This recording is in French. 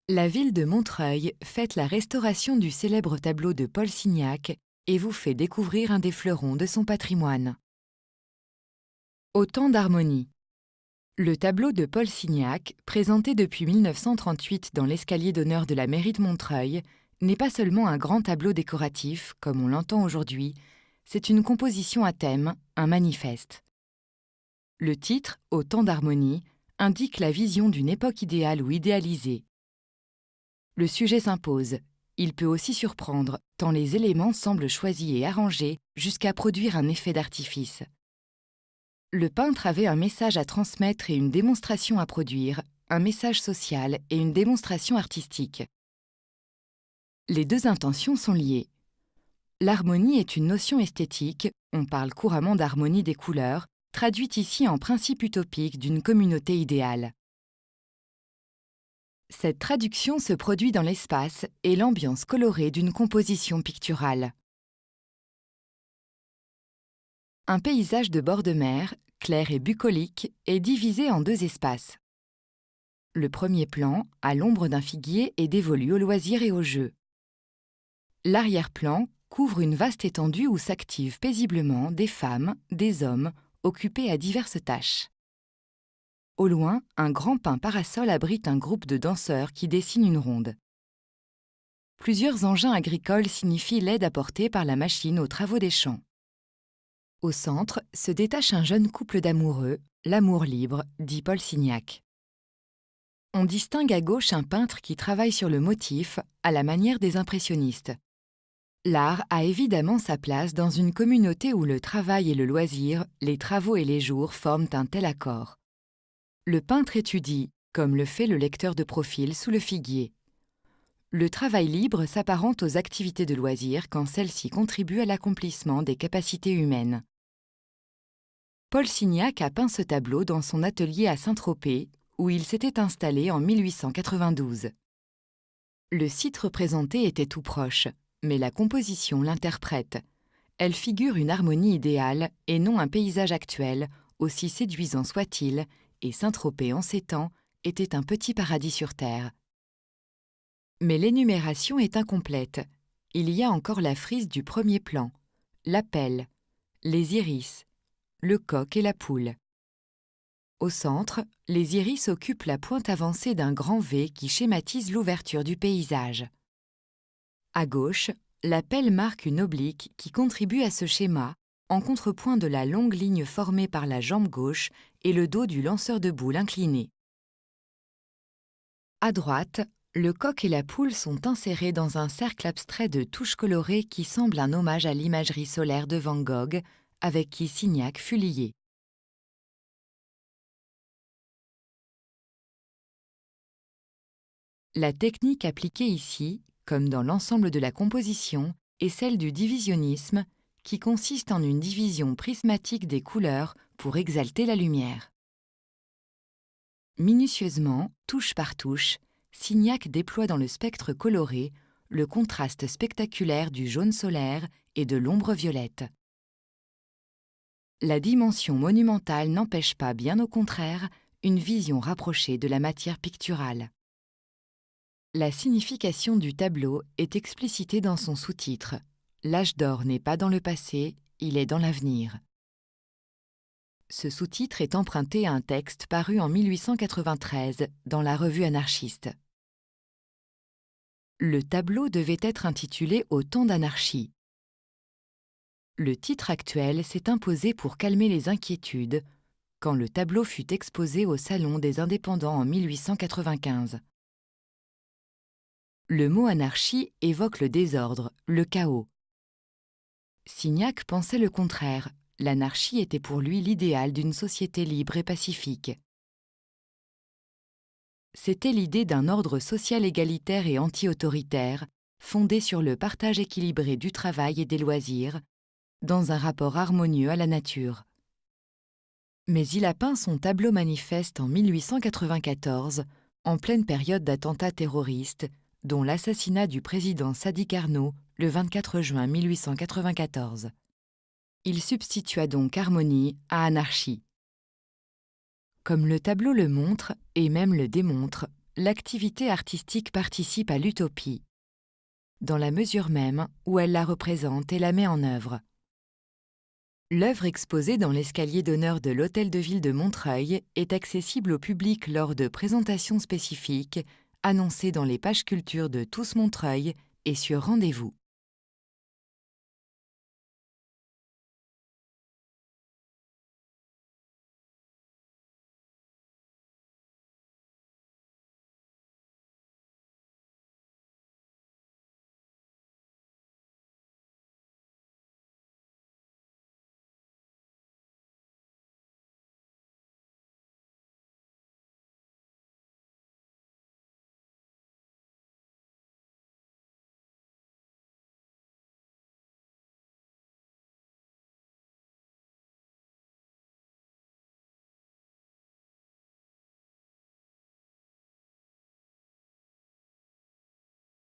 La ville de Montreuil fête la restauration du célèbre tableau de Paul Signac et vous fait découvrir un des fleurons de son patrimoine. Autant d'harmonie. Le tableau de Paul Signac, présenté depuis 1938 dans l'escalier d'honneur de la mairie de Montreuil, n'est pas seulement un grand tableau décoratif, comme on l'entend aujourd'hui, c'est une composition à thème, un manifeste. Le titre, Autant d'harmonie, indique la vision d'une époque idéale ou idéalisée. Le sujet s'impose. Il peut aussi surprendre, tant les éléments semblent choisis et arrangés jusqu'à produire un effet d'artifice. Le peintre avait un message à transmettre et une démonstration à produire, un message social et une démonstration artistique. Les deux intentions sont liées. L'harmonie est une notion esthétique, on parle couramment d'harmonie des couleurs, traduite ici en principe utopique d'une communauté idéale. Cette traduction se produit dans l'espace et l'ambiance colorée d'une composition picturale. Un paysage de bord de mer, clair et bucolique, est divisé en deux espaces. Le premier plan, à l'ombre d'un figuier, est dévolu au loisir et au jeu. L'arrière-plan couvre une vaste étendue où s'activent paisiblement des femmes, des hommes, occupés à diverses tâches. Au loin, un grand pin parasol abrite un groupe de danseurs qui dessinent une ronde. Plusieurs engins agricoles signifient l'aide apportée par la machine aux travaux des champs. Au centre se détache un jeune couple d'amoureux, l'amour libre, dit Paul Signac. On distingue à gauche un peintre qui travaille sur le motif, à la manière des impressionnistes. L'art a évidemment sa place dans une communauté où le travail et le loisir, les travaux et les jours forment un tel accord. Le peintre étudie, comme le fait le lecteur de profil sous le figuier. Le travail libre s'apparente aux activités de loisirs quand celles-ci contribuent à l'accomplissement des capacités humaines. Paul Signac a peint ce tableau dans son atelier à Saint-Tropez, où il s'était installé en 1892. Le site représenté était tout proche, mais la composition l'interprète. Elle figure une harmonie idéale et non un paysage actuel, aussi séduisant soit-il, et Saint-Tropez en ces temps était un petit paradis sur terre. Mais l'énumération est incomplète. Il y a encore la frise du premier plan, l'appel, les iris, le coq et la poule. Au centre, les iris occupent la pointe avancée d'un grand V qui schématise l'ouverture du paysage. À gauche, l'appel marque une oblique qui contribue à ce schéma, en contrepoint de la longue ligne formée par la jambe gauche et le dos du lanceur de boule incliné. À droite, le coq et la poule sont insérés dans un cercle abstrait de touches colorées qui semble un hommage à l'imagerie solaire de Van Gogh, avec qui Signac fut lié. La technique appliquée ici, comme dans l'ensemble de la composition, est celle du divisionnisme, qui consiste en une division prismatique des couleurs pour exalter la lumière. Minutieusement, touche par touche, Signac déploie dans le spectre coloré le contraste spectaculaire du jaune solaire et de l'ombre violette. La dimension monumentale n'empêche pas, bien au contraire, une vision rapprochée de la matière picturale. La signification du tableau est explicitée dans son sous-titre « L'âge d'or n'est pas dans le passé, il est dans l'avenir ». Ce sous-titre est emprunté à un texte paru en 1893 dans la revue anarchiste. Le tableau devait être intitulé « Au temps d'anarchie ». Le titre actuel s'est imposé pour calmer les inquiétudes quand le tableau fut exposé au Salon des Indépendants en 1895. Le mot anarchie évoque le désordre, le chaos. Signac pensait le contraire. L'anarchie était pour lui l'idéal d'une société libre et pacifique. C'était l'idée d'un ordre social égalitaire et anti-autoritaire, fondé sur le partage équilibré du travail et des loisirs, dans un rapport harmonieux à la nature. Mais il a peint son tableau manifeste en 1894, en pleine période d'attentats terroristes, dont l'assassinat du président Sadi Carnot le 24 juin 1894. Il substitua donc harmonie à anarchie. Comme le tableau le montre et même le démontre, l'activité artistique participe à l'utopie, dans la mesure même où elle la représente et la met en œuvre. L'œuvre exposée dans l'escalier d'honneur de l'Hôtel de Ville de Montreuil est accessible au public lors de présentations spécifiques, annoncées dans les pages culture de Tous Montreuil et sur rendez-vous.